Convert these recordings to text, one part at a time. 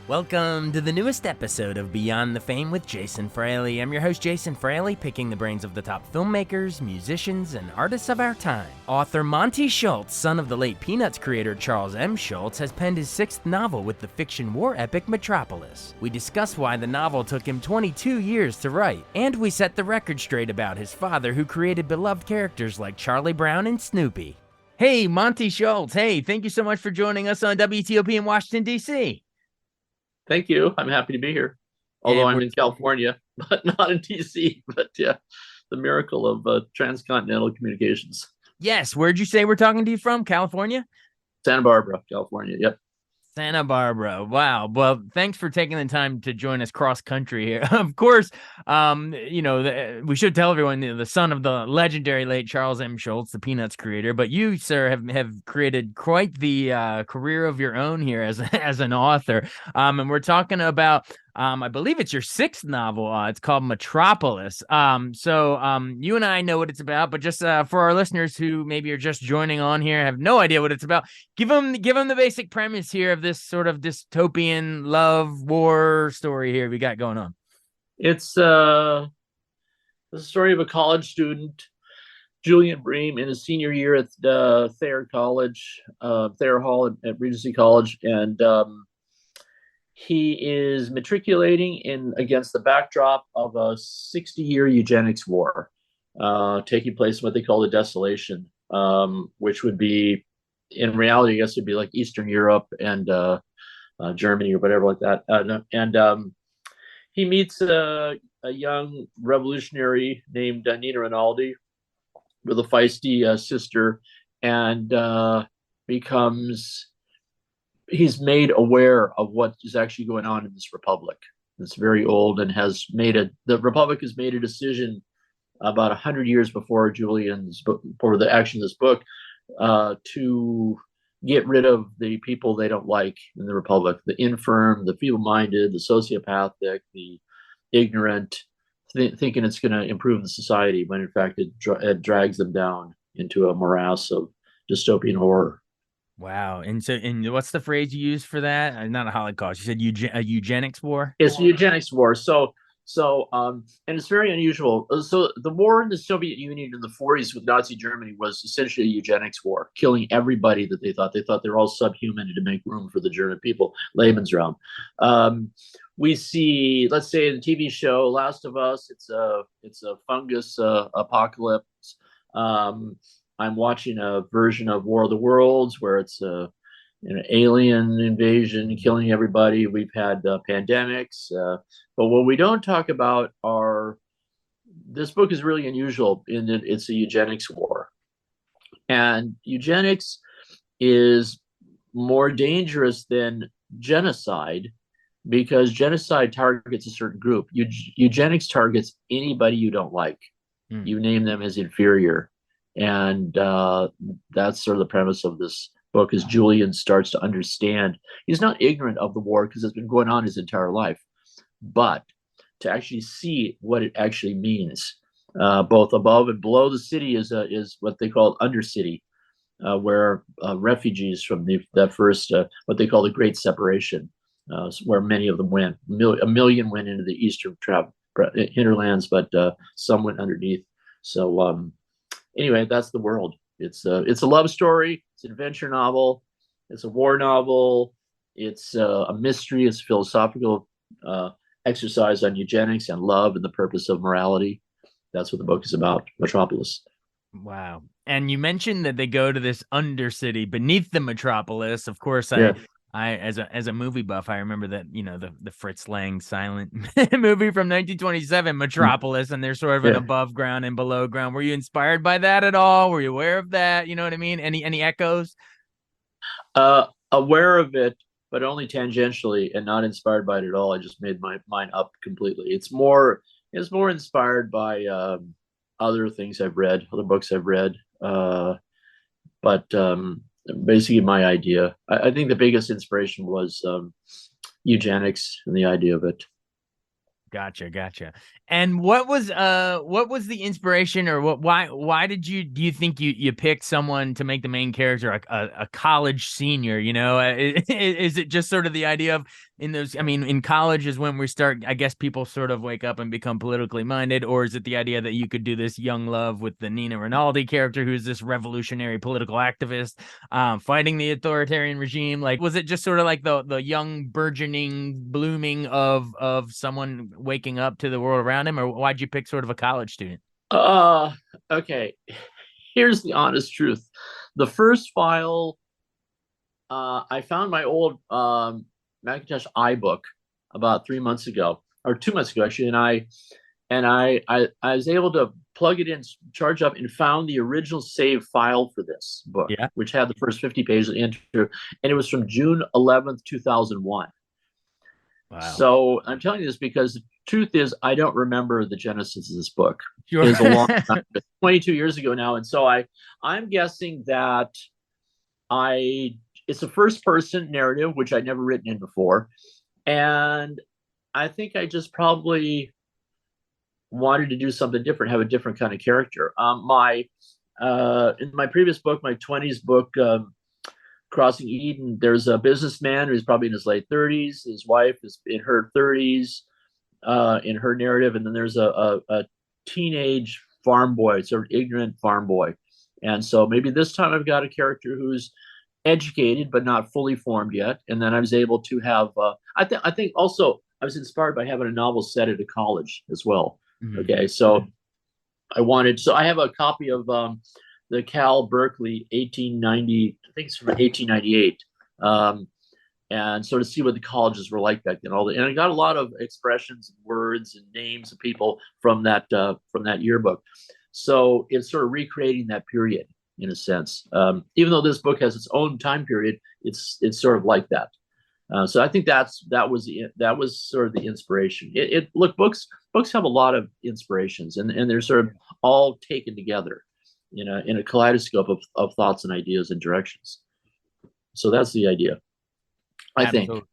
Welcome to the newest episode of Beyond the Fame with Jason Fraley. I'm your host, Jason Fraley, picking the brains of the top filmmakers, musicians, and artists of our time. Author Monte Schulz, son of the late Peanuts creator Charles M. Schulz, has penned his sixth novel with the fiction war epic Metropolis. We discuss why the novel took him 22 years to write, and we set the record straight about his father, who created beloved characters like Charlie Brown and Snoopy. Hey, Monte Schulz. Hey, thank you so much for joining us on WTOP in Washington, D.C. Thank you. I'm happy to be here. Although I'm in California, but not in DC. But yeah, the miracle of transcontinental communications. Yes. Where'd you say we're talking to you from? California? Santa Barbara, California. Yep. Santa Barbara. Wow. Well, thanks for taking the time to join us cross country here. Of course, we should tell everyone the son of the legendary late Charles M. Schulz, the Peanuts creator. But you, sir, have created quite the career of your own here as an author. And we're talking about I believe it's your sixth novel. It's called Metropolis. So you and I know what it's about, but just for our listeners who maybe are just joining on here, have no idea what it's about, give them the basic premise here of this sort of dystopian love war story here we got going on. It's the story of a college student, Julian Bream, in his senior year at Thayer College, Thayer Hall at Regency College, and he is matriculating against the backdrop of a 60-year eugenics war taking place in what they call the Desolation, which would be, in reality, I guess it'd be like Eastern Europe and Germany or whatever like that. And he meets a young revolutionary named Nina Rinaldi with a feisty sister, and he's made aware of what is actually going on in this republic. It's very old and the republic has made a decision about 100 years before Julian's book, for the action of this book, to get rid of the people they don't like in the republic: the infirm, the feeble-minded, the sociopathic, the ignorant, thinking it's going to improve the society, when in fact it drags them down into a morass of dystopian horror. Wow. And what's the phrase you use for that? Not a Holocaust. You said a eugenics war? It's a eugenics war. So, and it's very unusual. So the war in the Soviet Union in the 40s with Nazi Germany was essentially a eugenics war, killing everybody that they thought they were all subhuman to make room for the German people, Lebensraum. We see, let's say in the TV show Last of Us, it's a fungus apocalypse. I'm watching a version of War of the Worlds where it's an alien invasion killing everybody. We've had pandemics, but what we don't talk about this book is really unusual in that it's a eugenics war, and eugenics is more dangerous than genocide because genocide targets a certain group. Eugenics targets anybody you don't like. You name them as inferior. And that's sort of the premise of this book, as Julian starts to understand. He's not ignorant of the war because it's been going on his entire life, but to actually see what it actually means, both above and below the city is what they call Undercity, where refugees from that first, what they call the Great Separation, where many of them went. A million went into the eastern hinterlands, but some went underneath. So anyway, that's the world. It's a love story. It's an adventure novel. It's a war novel. It's a mystery. It's a philosophical exercise on eugenics and love and the purpose of morality. That's what the book is about, Metropolis. Wow. And you mentioned that they go to this undercity beneath the metropolis. Of course, Yeah. I as a movie buff, I remember that, the Fritz Lang silent movie from 1927, Metropolis, and there's sort of an above ground and below ground. Were you inspired by that at all? Were you aware of that? You know what I mean? Any echoes? Aware of it, but only tangentially, and not inspired by it at all. I just made my mind up completely. It's more inspired by other things I've read, other books I've read, but basically my idea. I think the biggest inspiration was eugenics and the idea of it. Gotcha. And what was the inspiration, or why did do you think you picked someone to make the main character a college senior, you know? Is it just sort of the idea of, in those, I mean, in college is when we start, I guess people sort of wake up and become politically minded, or is it the idea that you could do this young love with the Nina Rinaldi character, who's this revolutionary political activist fighting the authoritarian regime? Like, was it just sort of like the young burgeoning blooming of someone waking up to the world around him, or why'd you pick sort of a college student? Uh, okay. Here's the honest truth. The first file, I found my old Macintosh iBook about 3 months ago, or 2 months ago actually, and I was able to plug it in, charge up, and found the original save file for this book, Yeah. which had the first 50 pages into, and it was from June 11th, 2001. Wow. So I'm telling you this because the truth is I don't remember the genesis of this book. Sure. It is a long time, 22 years ago now, and so I'm guessing that it's a first person narrative, which I'd never written in before, and I think I just probably wanted to do something different, have a different kind of character. My In my previous book, my 20s book, Crossing Eden, there's a businessman who's probably in his late 30s. His wife is in her 30s in her narrative. And then there's a teenage farm boy, sort of ignorant farm boy. And so maybe this time I've got a character who's educated but not fully formed yet. And then I was able to have, I think also I was inspired by having a novel set at a college as well. Mhm. Okay, so I have a copy of the Cal Berkeley 1890, I think it's from 1898, and sort of see what the colleges were like back then. And I got a lot of expressions, and words, and names of people from that yearbook. So it's sort of recreating that period in a sense. Even though this book has its own time period, it's sort of like that. So I think that was sort of the inspiration. Look, books have a lot of inspirations, and they're sort of all taken together in a kaleidoscope of thoughts and ideas and directions. So that's the idea, I think. Absolutely.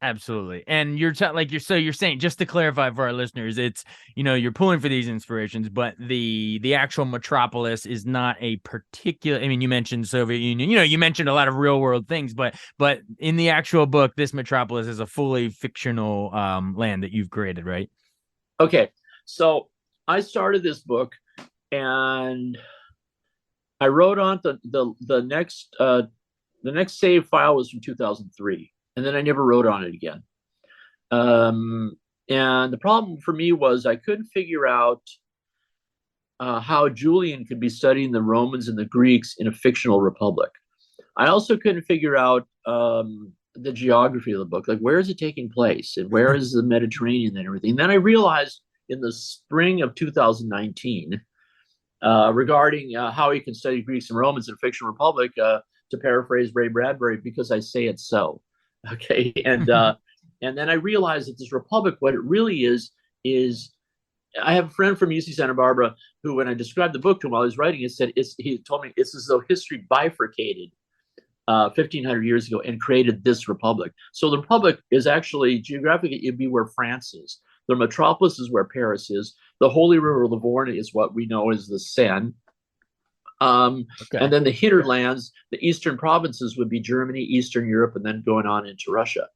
Absolutely. And you're saying, just to clarify for our listeners, it's, you're pulling for these inspirations, but the actual metropolis is not a particular, I mean, you mentioned Soviet Union, you mentioned a lot of real world things, but in the actual book, this metropolis is a fully fictional land that you've created, right? Okay. So I started this book, and I wrote on the next save file was from 2003, and then I never wrote on it again. And the problem for me was I couldn't figure out how Julian could be studying the Romans and the Greeks in a fictional republic. I also couldn't figure out the geography of the book, like where is it taking place and where is the Mediterranean and everything. And then I realized in the spring of 2019, regarding how he can study Greeks and Romans in a fictional republic, to paraphrase Ray Bradbury, because I say it so. Okay, and then I realized that this republic, what it really is I have a friend from UC Santa Barbara who, when I described the book to him while I was writing it, he told me it's as though history bifurcated 1,500 years ago and created this republic. So the republic is actually geographically, it'd be where France is. The metropolis is where Paris is. The Holy River Livorno is what we know as the Seine. Okay. And then the hinterlands, the eastern provinces would be Germany, Eastern Europe, and then going on into Russia.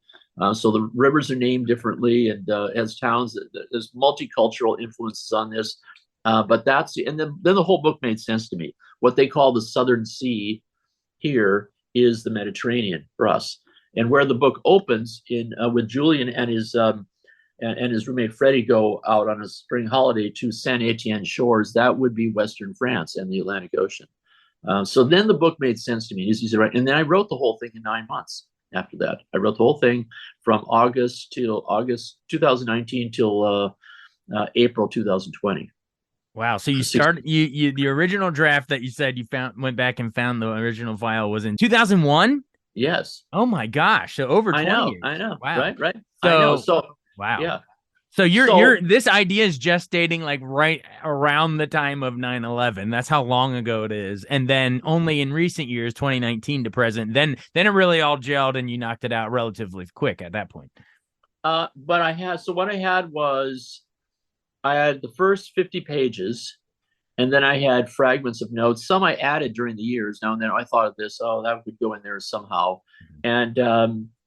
So the rivers are named differently, and as towns, there's multicultural influences on this. But and then the whole book made sense to me. What they call the Southern Sea here is the Mediterranean for us. And where the book opens with Julian and his roommate Freddie go out on a spring holiday to Saint Etienne shores, that would be Western France and the Atlantic Ocean. So then the book made sense to me. And then I wrote the whole thing in 9 months after that. I wrote the whole thing from August 2019 till April 2020. Wow. So you started the original draft that you said you went back and found the original file was in 2001? Yes. Oh my gosh. So over 20 years. I know. Wow. Right. So, I know. So wow. Yeah. So you're this idea is just dating like right around the time of 9/11. That's how long ago it is. And then only in recent years, 2019 to present, then it really all gelled and you knocked it out relatively quick at that point. But what I had was I had the first 50 pages, and then I had fragments of notes. Some I added during the years. Now and then I thought of this, oh, that would go in there somehow. And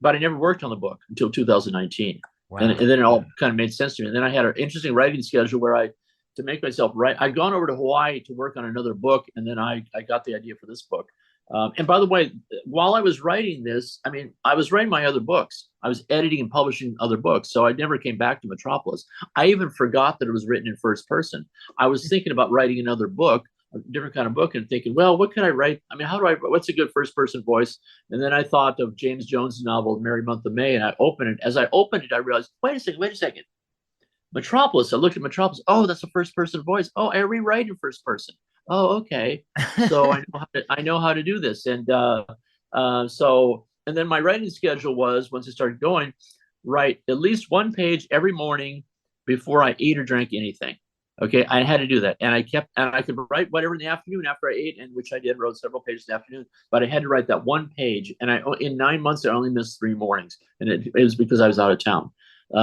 but I never worked on the book until 2019. Wow. And then it all kind of made sense to me. And then I had an interesting writing schedule where to make myself write, I'd gone over to Hawaii to work on another book, and then I got the idea for this book. And by the way, while I was writing this, I mean, I was writing my other books. I was editing and publishing other books, so I never came back to Metropolis. I even forgot that it was written in first person. I was thinking about writing another book, a different kind of book, and thinking, well, what can I write? I mean, what's a good first person voice? And then I thought of James Jones' novel, Merry Month of May, and I opened it. As I opened it, I realized, wait a second. Metropolis. I looked at Metropolis. Oh, that's a first person voice. Oh, I rewrite in first person. Oh, okay. So I know how to do this. And and then my writing schedule was, once I started going, write at least one page every morning before I ate or drank anything. Okay, I had to do that, and I could write whatever in the afternoon after I ate, and which I did, wrote several pages in the afternoon. But I had to write that one page, and in 9 months I only missed 3 mornings, and it was because I was out of town.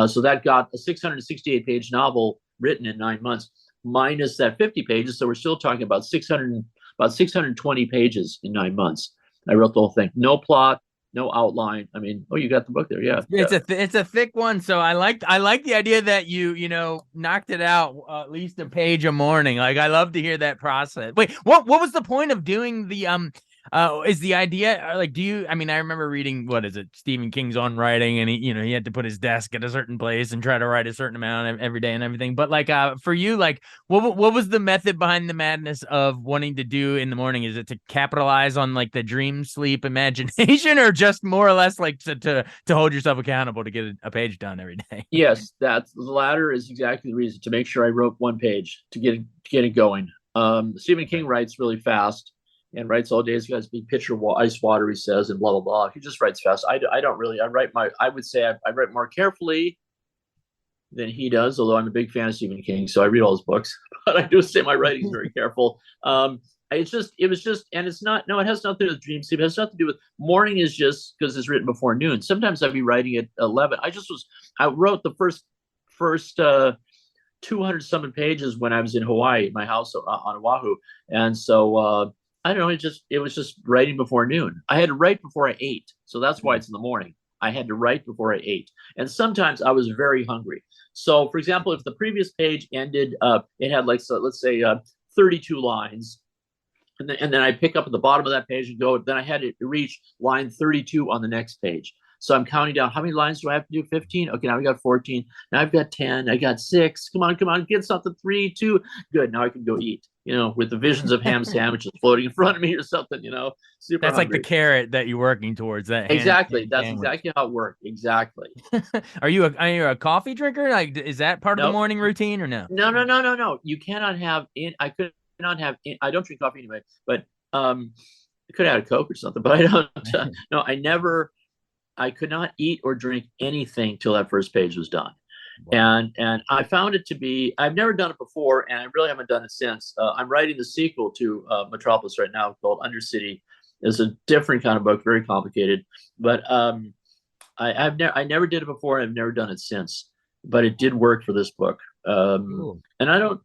So that got a 668-page novel written in 9 months, minus that 50 pages. So we're still talking about 620 pages in 9 months. I wrote the whole thing. No plot, no outline. I mean, oh, you got the book there, yeah. It's a thick one, so I like the idea that you know knocked it out at least a page a morning. Like, I love to hear that process. Wait, what was the point of doing the is the idea like, do you, I mean, I remember reading, what is it, Stephen King's On Writing, and he had to put his desk at a certain place and try to write a certain amount every day and everything. But like, for you, like, what was the method behind the madness of wanting to do in the morning? Is it to capitalize on like the dream sleep imagination, or just more or less like to hold yourself accountable to get a page done every day? Yes, that's the latter is exactly the reason, to make sure I wrote one page to get it going. Stephen King writes really fast and writes all day. He's got his big pitcher of ice water, he says, and blah blah blah. He just writes fast. I don't really. I would say I write more carefully than he does, although I'm a big fan of Stephen King, so I read all his books. But I do say my writing is very careful. It was just, and it's not. No, it has nothing to do with dream sleep. It has nothing to do with morning. Is just because it's written before noon. Sometimes I'd be writing at 11. I wrote the first 200 something pages when I was in Hawaii, my house on Oahu, and so. I don't know. It was just writing before noon. I had to write before I ate, so that's why it's in the morning. I had to write before I ate, and sometimes I was very hungry. So, for example, if the previous page ended, it had like, so let's say 32 lines, and then I pick up at the bottom of that page and go. Then I had to reach line 32 on the next page. So I'm counting down. How many lines do I have to do? 15. Okay, now we got 14. Now I've got 10. I got 6. Come on, get something. 3, 2. Good. Now I can go eat. With the visions of ham sandwiches floating in front of me or something. Super. That's hungry. like the carrot that you're working towards. That exactly. That's sandwich. Exactly how it worked. Exactly. Are you a coffee drinker? Like, is that part of the morning routine or no? No. You cannot have in. I could not have. I don't drink coffee anyway, but I could have had a Coke or something. But I don't. No, I never. I could not eat or drink anything till that first page was done. Wow. And I found it to be, I've never done it before, and I really haven't done it since. I'm writing the sequel to Metropolis right now called Undercity. It's a different kind of book, very complicated. But I never did it before. I've never done it since. But it did work for this book. And I don't.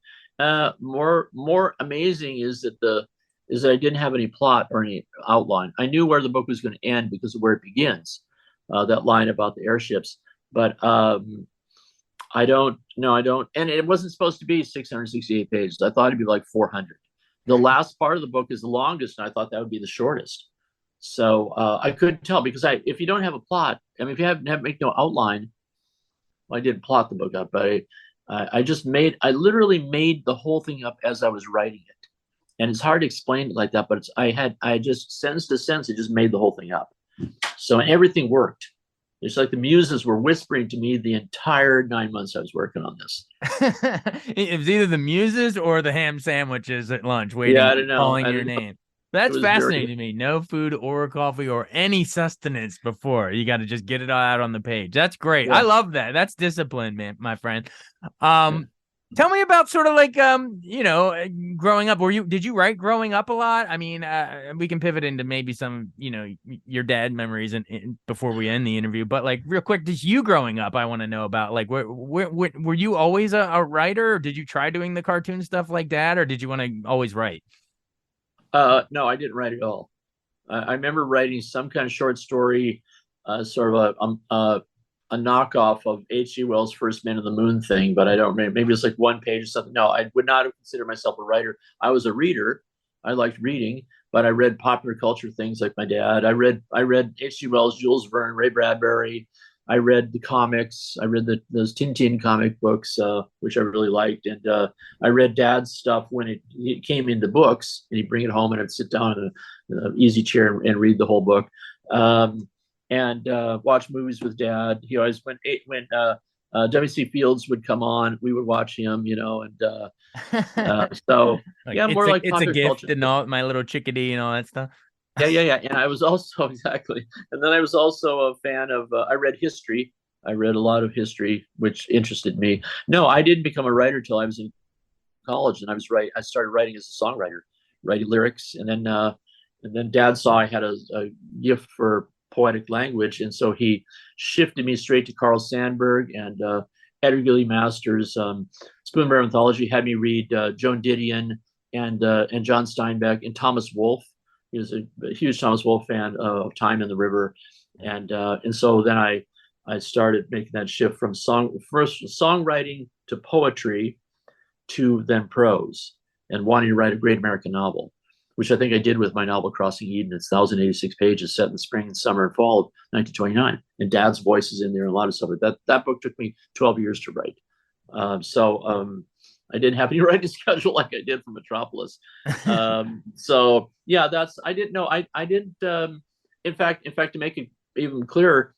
More amazing is that I didn't have any plot or any outline. I knew where the book was going to end because of where it begins. That line about the airships, but I don't, and it wasn't supposed to be 668 pages. I thought it'd be like 400. The last part of the book is the longest, and I thought that would be the shortest. So I couldn't tell, because if you don't have a plot, I mean, if you make no outline, well, I didn't plot the book up, but I literally made the whole thing up as I was writing it, and it's hard to explain it like that, but I just sentence to sentence, it just made the whole thing up. So everything worked. It's like the muses were whispering to me the entire 9 months I was working on this. It was either the muses or the ham sandwiches at lunch waiting, I don't know. calling your name. That's fascinating to me. No food or coffee or any sustenance before. You got to just get it all out on the page. That's great. Yeah. I love that. That's discipline, man, my friend. Tell me about sort of like growing up. Did you write growing up a lot? I mean, we can pivot into maybe some, your dad memories before we end the interview. But like real quick, just you growing up, I want to know about like were you always a writer? Or did you try doing the cartoon stuff like dad, or did you want to always write? No, I didn't write at all. I remember writing some kind of short story, sort of a knockoff of H.G. Wells' First Man on the Moon thing, but I don't remember. Maybe it's like one page or something. No, I would not have considered myself a writer. I was a reader. I liked reading, but I read popular culture things like my dad. I read H.G. Wells, Jules Verne, Ray Bradbury. I read the comics. I read those Tintin comic books, which I really liked, and I read Dad's stuff when it came into books, and he'd bring it home, and I'd sit down in an easy chair and read the whole book. And watch movies with Dad. He always when W.C. Fields would come on, we would watch him, and so Like yeah, it's more a like it's a popular gift culture. and all my little chickadee and all that stuff. Yeah, yeah, yeah. And I was also exactly, and then I was also a fan of. I read history. I read a lot of history, which interested me. No, I didn't become a writer till I was in college, and I started writing as a songwriter, writing lyrics, and then Dad saw I had a gift for poetic language, and so he shifted me straight to Carl Sandburg and Edgar Gilly Masters. Spoon Bear Anthology had me read Joan Didion and John Steinbeck and Thomas Wolfe. He was a huge Thomas Wolfe fan of Time in the River, and so then I started making that shift from songwriting to poetry to then prose and wanting to write a great American novel, which I think I did with my novel Crossing Eden. It's 1,086 pages set in the spring and summer and fall of 1929. And Dad's voice is in there and a lot of stuff. That book took me 12 years to write. So I didn't have any writing schedule like I did for Metropolis. So yeah, I didn't know. I didn't, in fact, to make it even clearer,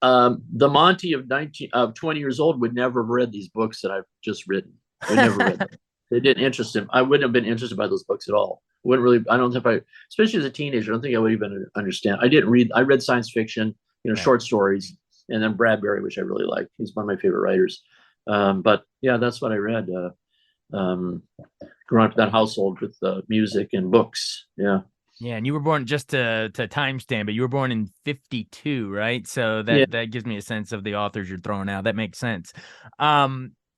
the Monty of 20 years old would never have read these books that I've just written. Would never read them. They didn't interest him. I wouldn't have been interested by those books at all. Wouldn't really. I don't think especially as a teenager, I don't think I would even understand. I didn't read. I read science fiction, Right. short stories, and then Bradbury, which I really liked. He's one of my favorite writers. But yeah, that's what I read. Growing up in that household with music and books. Yeah. Yeah, and you were born just to timestamp, but you were born in 52, right? So Yeah. that gives me a sense of the authors you're throwing out. That makes sense.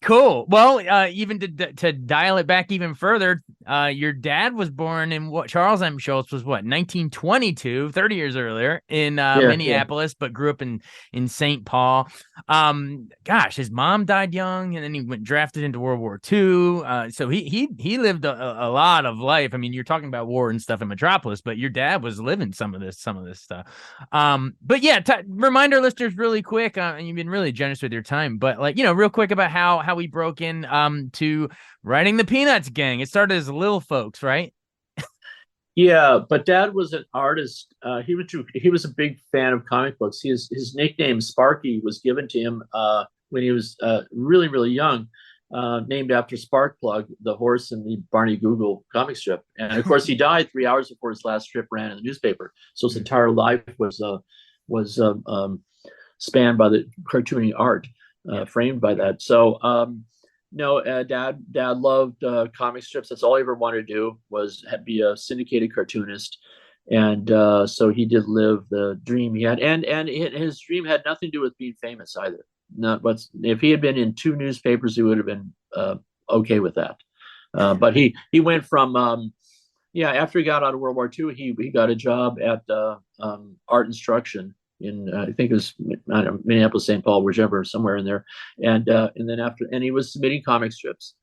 Cool. Well, even to dial it back even further, your dad was born in what Charles M. Schulz was what 1922, 30 years earlier in Yeah. Yeah. Minneapolis, but grew up in St. Paul. Gosh, his mom died young, and then he went drafted into World War II. So he lived a lot of life. I mean, you're talking about war and stuff in Metropolis, but your dad was living some of this stuff. But yeah, remind our listeners really quick, and you've been really generous with your time, but like, real quick about how we broke in to writing the Peanuts gang. It started as little folks, right? Yeah, but Dad was an artist. He was a big fan of comic books. His nickname Sparky was given to him when he was really really young, named after Sparkplug, the horse in the Barney Google comic strip. And of course, he died 3 hours before his last strip ran in the newspaper. So his entire life was spanned by the cartooning art, Yeah. framed by that. So no, Dad loved comic strips. That's all he ever wanted to do was be a syndicated cartoonist, and so he did live the dream he had. And his dream had nothing to do with being famous either. Not but if he had been in two newspapers, he would have been okay with that. But he went from yeah, after he got out of World War II, he got a job at art instruction in I think it was, I don't know, Minneapolis, St. Paul, whichever, somewhere in there, and then he was submitting comic strips,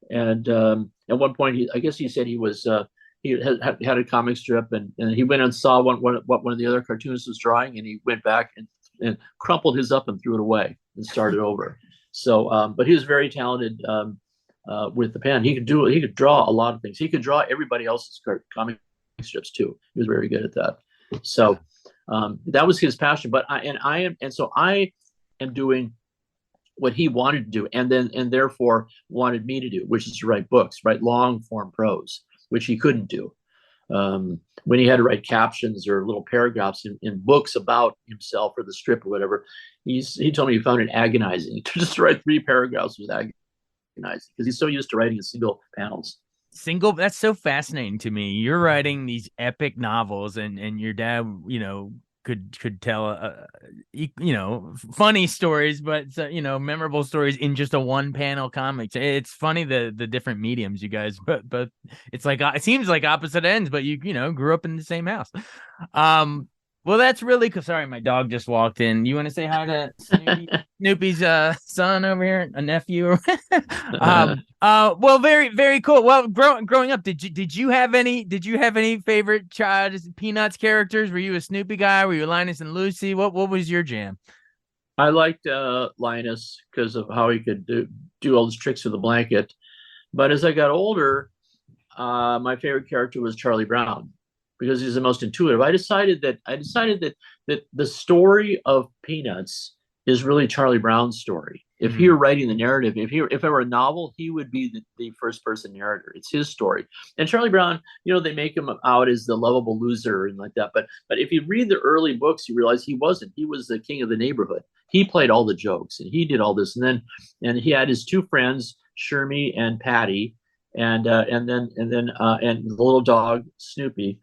and at one point I guess he said he had a comic strip, and he went and saw what one of the other cartoonists was drawing, and he went back and crumpled his up and threw it away and started over. So, but he was very talented. With the pen. He could draw a lot of things. He could draw everybody else's comic strips too. He was very good at that. So that was his passion. But I am doing what he wanted to do, and therefore wanted me to do, which is to write books, write long form prose, which he couldn't do. When he had to write captions or little paragraphs in books about himself or the strip or whatever, he told me he found it agonizing to just write 3 paragraphs was agonizing. recognize because he's so used to writing in single panels. Single, that's so fascinating to me. You're writing these epic novels, and your dad, could tell funny stories, but memorable stories in just a one panel comic. It's funny the different mediums you guys, but it's like it seems like opposite ends, but you grew up in the same house. Well, that's really cool. Sorry, my dog just walked in. You want to say hi to Snoopy's son over here, a nephew? Well, very, very cool. Well, growing up, did you have any favorite Peanuts characters? Were you a Snoopy guy? Were you Linus and Lucy? What was your jam? I liked Linus because of how he could do all those tricks with the blanket. But as I got older, my favorite character was Charlie Brown because he's the most intuitive. I decided that the story of Peanuts is really Charlie Brown's story. If he were writing the narrative, if it were a novel, he would be the first person narrator. It's his story. And Charlie Brown, they make him out as the lovable loser and like that. But if you read the early books, you realize he wasn't. He was the king of the neighborhood. He played all the jokes and he did all this. And he had his two friends, Shermie and Patty, and the little dog Snoopy.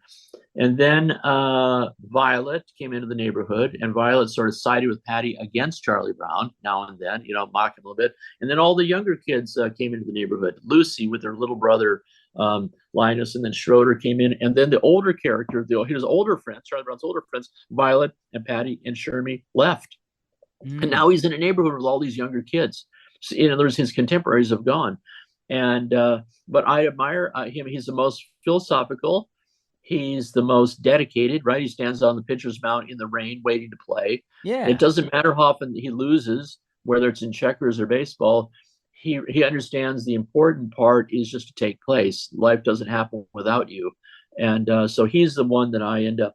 And then Violet came into the neighborhood, and Violet sort of sided with Patty against Charlie Brown now and then, mock him a little bit. And then all the younger kids came into the neighborhood. Lucy with her little brother Linus, and then Schroeder came in, and then the older character, his older friends, Charlie Brown's older friends, Violet and Patty and Shermie left, and now he's in a neighborhood with all these younger kids. So, there's his contemporaries have gone, and but I admire him. He's the most philosophical. He's the most dedicated, right? He stands on the pitcher's mound in the rain waiting to play. Yeah. It doesn't matter how often he loses, whether it's in checkers or baseball. He understands the important part is just to take place. Life doesn't happen without you. And so he's the one that I end up,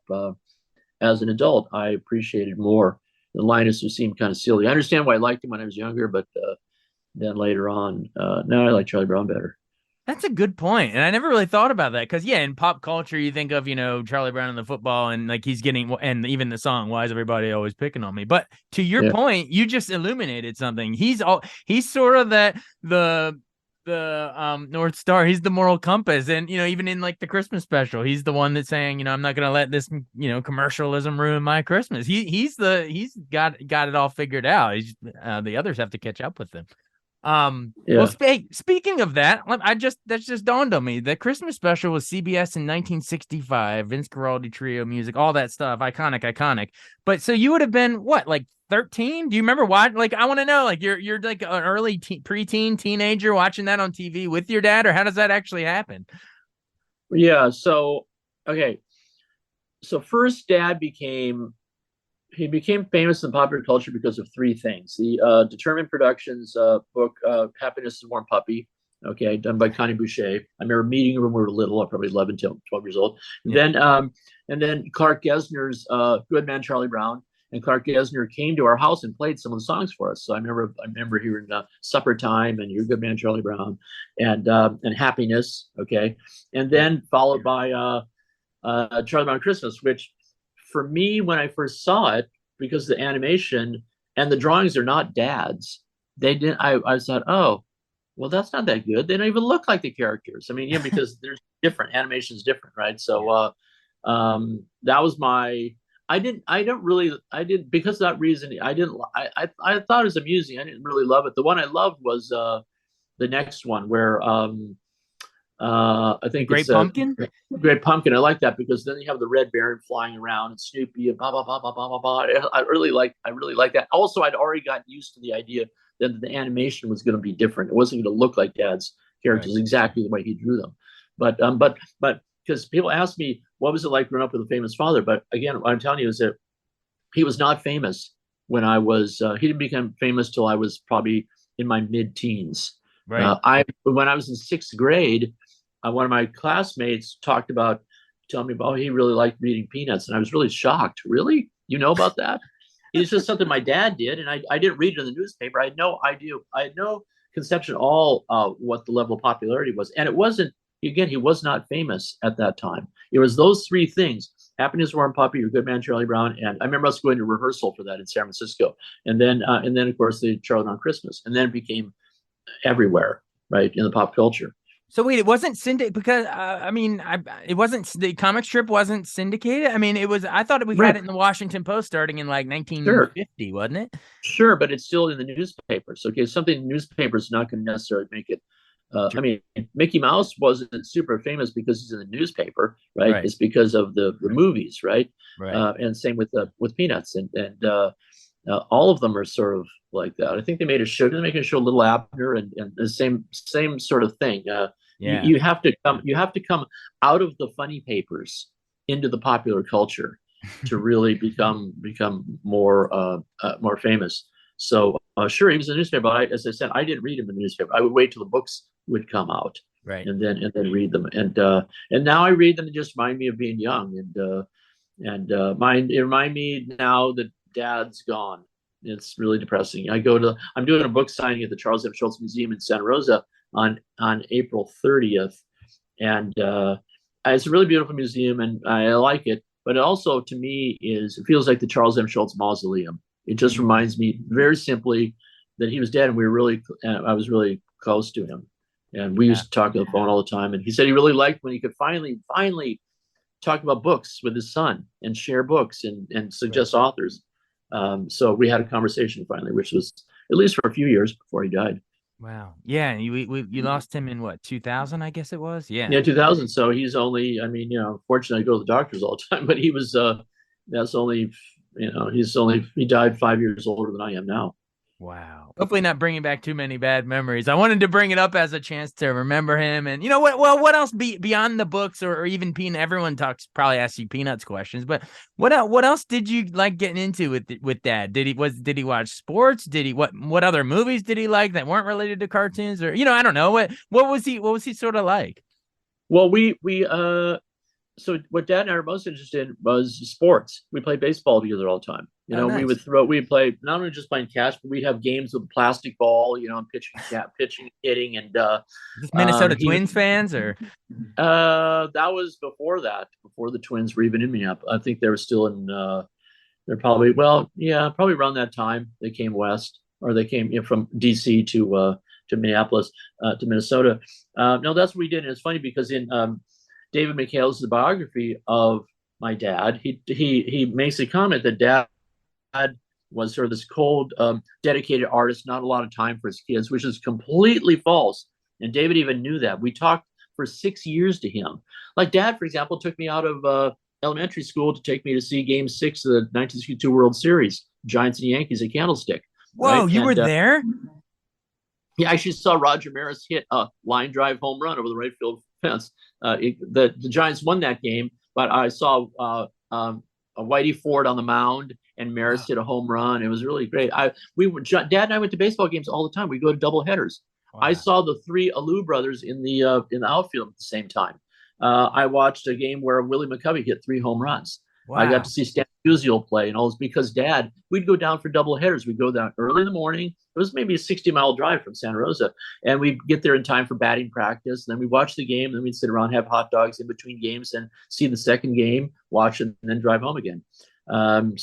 as an adult, I appreciated more than Linus, who seemed kind of silly. I understand why I liked him when I was younger, but then later on, now I like Charlie Brown better. That's a good point. And I never really thought about that because, in pop culture, you think of, Charlie Brown and the football and like he's getting, and even the song, why is everybody always picking on me? But to your point, you just illuminated something. He's sort of the North Star. He's the moral compass. And, even in like the Christmas special, he's the one that's saying, I'm not going to let this, commercialism ruin my Christmas. He's got it all figured out. The others have to catch up with him. Well, speaking of that, that just dawned on me. The Christmas special was CBS in 1965, Vince Guaraldi trio music, all that stuff, iconic. But so you would have been what, like 13? Do you remember what? Like, I want to know, like you're like an early preteen teenager watching that on TV with your dad, or how does that actually happen? Yeah. So okay. So first, Dad became famous in popular culture because of three things. The Determined Productions book, Happiness is a Warm Puppy, okay, done by Connie Boucher. I remember meeting her when we were little, probably 11, 12 years old. Yeah. And then Clark Gessner's Good Man Charlie Brown. And Clark Gessner came to our house and played some of the songs for us. So I remember hearing Supper Time and Your Good Man Charlie Brown and Happiness, okay. And then followed by Charlie Brown Christmas, which for me, when I first saw it, because the animation and the drawings are not Dad's, they didn't. I thought, oh, well, that's not that good. They don't even look like the characters. I mean, because there's different animation's different, right? So that was my. I didn't because of that reason. I thought it was amusing. I didn't really love it. The one I loved was the next one where I think Great Pumpkin. Great Pumpkin. I like that because then you have the Red Baron flying around and Snoopy and blah blah blah blah blah blah blah. I really like that. Also, I'd already gotten used to the idea that the animation was going to be different. It wasn't going to look like Dad's characters exactly the way he drew them. But because people ask me what was it like growing up with a famous father, but again, what I'm telling you is that he was not famous when I was. He didn't become famous till I was probably in my mid-teens. Right. When I was in sixth grade. One of my classmates telling me about, he really liked reading Peanuts. And I was really shocked. Really? You know about that? It's just something my dad did. And I didn't read it in the newspaper. I had no idea. I had no conception at all what the level of popularity was. And it wasn't, again, he was not famous at that time. It was those three things: Happiness, Warm Puppy, Your Good Man, Charlie Brown. And I remember us going to rehearsal for that in San Francisco. And then of course, the Charlie Brown Christmas. And then it became everywhere. right, in the pop culture. So wait, it wasn't syndicated because it wasn't, the comic strip wasn't syndicated. I mean, it was. I thought we had Right. it in the Washington Post starting in like Sure. 1950, wasn't it? Sure, but it's still in the newspapers. Okay, something in the newspaper is not going to necessarily make it. I Sure. mean, Mickey Mouse wasn't super famous because he's in the newspaper, right? Right. It's because of the movies, right? Right. And same with Peanuts, and all of them are sort of like that. I think they made a show. They're making a show Little Abner, and the same sort of thing. Yeah. You have to come out of the funny papers into the popular culture to really become more famous. So sure, he was in the newspaper, but as I said, I didn't read him in the newspaper. I would wait till the books would come out Right. and then read them. And now I read them and just remind me of being young it remind me now that Dad's gone. It's really depressing. I'm doing a book signing at the Charles M. Schulz Museum in Santa Rosa on April 30th, and it's a really beautiful museum, and I like it. But it also, to me, it feels like the Charles M. Schulz Mausoleum. It just Mm. reminds me very simply that he was dead, and I was really close to him, and we Yeah. used to talk on the phone all the time. And he said he really liked when he could finally talk about books with his son and share books and Right. suggest authors. So we had a conversation finally, which was at least for a few years before he died. Wow. Yeah. You lost him in what, 2000? I guess it was. Yeah. Yeah, 2000. So he's only, I mean, fortunately I go to the doctors all the time, but that's only, he died 5 years older than I am now. Wow. Hopefully not bringing back too many bad memories. I wanted to bring it up as a chance to remember him. And you know what? Well, what else beyond the books or even Peanut? Everyone probably asks you Peanuts questions, but what else did you like getting into with Dad? Did he watch sports? What other movies did he like that weren't related to cartoons? Or, I don't know. What was he sort of like? Well, so what Dad and I are most interested in was sports. We played baseball together all the time. Oh, nice. We'd play not only just playing catch, but we'd have games with plastic ball, and pitching, hitting, and Is this Minnesota he Twins fans or? that was before the Twins were even in Minneapolis. I think they were still in. They're probably, well, yeah, probably around that time they came west, or they came from DC to Minneapolis, to Minnesota. No, that's what we did. And it's funny because in David McHale's biography of my dad, he makes a comment that Dad was sort of this cold, dedicated artist, not a lot of time for his kids, which is completely false. And David even knew that. We talked for 6 years to him. Like Dad, for example, took me out of elementary school to take me to see Game 6 of the 1962 World Series, Giants and Yankees at Candlestick. Whoa, Right? you were And there? he actually saw Roger Maris hit a line drive home run over the right field fence. The Giants won that game, but I saw a Whitey Ford on the mound, and Maris hit a home run. It was really great. Dad and I went to baseball games all the time. We go to double headers. I Wow. saw the three Alou brothers in the outfield at the same time. I watched a game where Willie McCovey hit 3 home runs. I got to Wow. see Stan Musial play, and all this because Dad, we'd go down for double headers. We'd go down early in the morning. It was maybe a 60-mile drive from Santa Rosa, and we'd get there in time for batting practice. And then we'd watch the game. Then we'd sit around, have hot dogs in between games, and see the second game, watch it, and then drive home again. And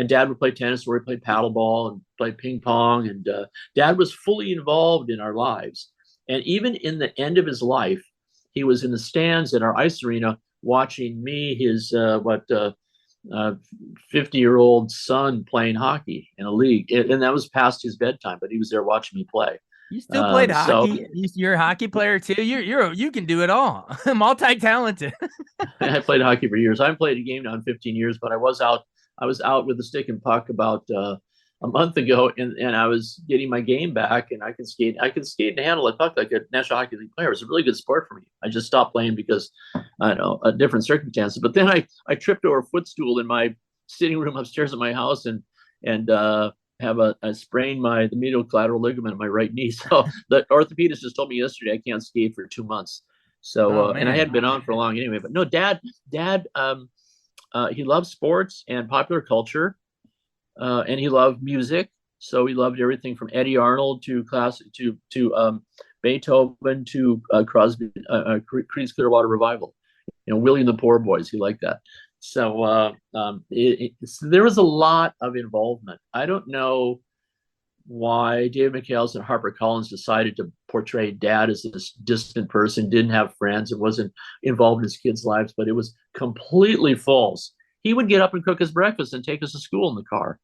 Dad would play tennis, or we played paddleball and played ping pong. And Dad was fully involved in our lives. And even in the end of his life, he was in the stands at our ice arena watching me, his 50-year-old son playing hockey in a league, and that was past his bedtime, but he was there watching me play. You still played So hockey? You're a hockey player too. You can do it all. Multi-talented. I played hockey for years. I haven't played a game now in 15 years, but I was out. I was out with the stick and puck about a month ago, and I was getting my game back, and I can skate. I can skate and handle a puck like a National Hockey League player. It's a really good sport for me. I just stopped playing because I don't know, different circumstances. But then I tripped over a footstool in my sitting room upstairs at my house, and I sprained the medial collateral ligament in my right knee. So the orthopedist just told me yesterday I can't skate for 2 months. Oh So and I man. hadn't been on for long anyway. But no, Dad, he loved sports and popular culture, and he loved music. So he loved everything from Eddie Arnold to classic to Beethoven to Crosby, Creed's Clearwater Revival. Willie and the Poor Boys. He liked that. So there was a lot of involvement. I don't know why David McHale and HarperCollins decided to portray Dad as this distant person, didn't have friends, and wasn't involved in his kids' lives, but it was completely false. He would get up and cook us breakfast and take us to school in the car,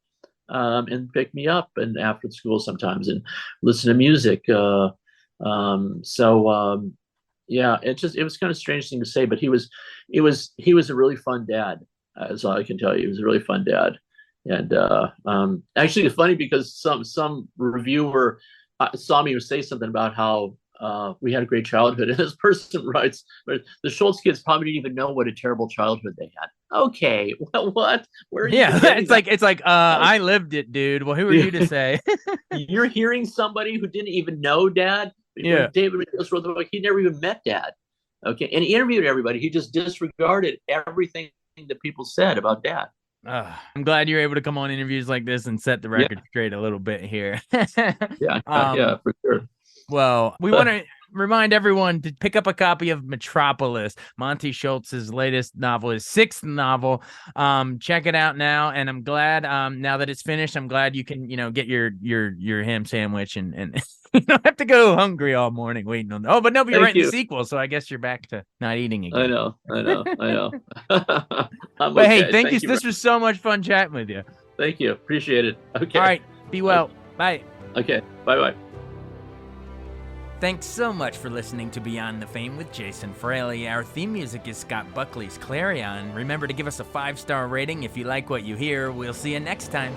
and pick me up and after school sometimes and listen to music. Yeah, it was kind of a strange thing to say, but he was a really fun dad. That's all I can tell you. He was a really fun dad. And actually, it's funny because some reviewer saw me say something about how we had a great childhood, and this person writes, "The Schulz kids probably didn't even know what a terrible childhood they had." Okay, well, what? Where are you? Yeah, it's like I lived it, dude. Well, who are you to say? You're hearing somebody who didn't even know Dad. Yeah. When David wrote the book, he never even met Dad. Okay, and he interviewed everybody. He just disregarded everything that people said about Dad. I'm glad you're able to come on interviews like this and set the record straight a little bit here. Yeah, for sure. Well, we want to remind everyone to pick up a copy of Metropolis, Monte Schulz's latest novel, his sixth novel. Check it out now, and I'm glad now that it's finished. I'm glad you can get your ham sandwich and you don't have to go hungry all morning waiting on. Oh, but no, you're writing the sequel, so I guess you're back to not eating again. I know. But hey, thank you. This was so much fun chatting with you. Thank you. Appreciate it. Okay. All right. Be well. Bye. Okay. Bye. Thanks so much for listening to Beyond the Fame with Jason Fraley. Our theme music is Scott Buckley's Clarion. Remember to give us a 5-star rating if you like what you hear. We'll see you next time.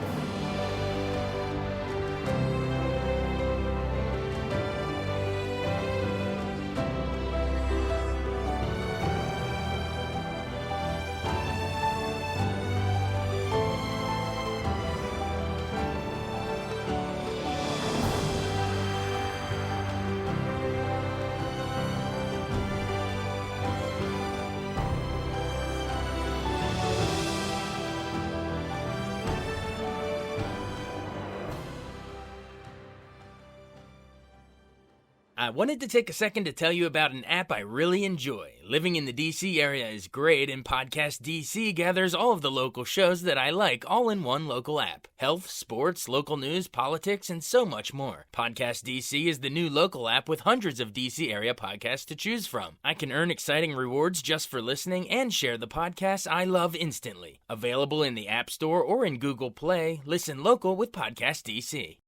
I wanted to take a second to tell you about an app I really enjoy. Living in the DC area is great, and Podcast DC gathers all of the local shows that I like all in one local app. Health, sports, local news, politics, and so much more. Podcast DC is the new local app with hundreds of DC area podcasts to choose from. I can earn exciting rewards just for listening and share the podcasts I love instantly. Available in the App Store or in Google Play, listen local with Podcast DC.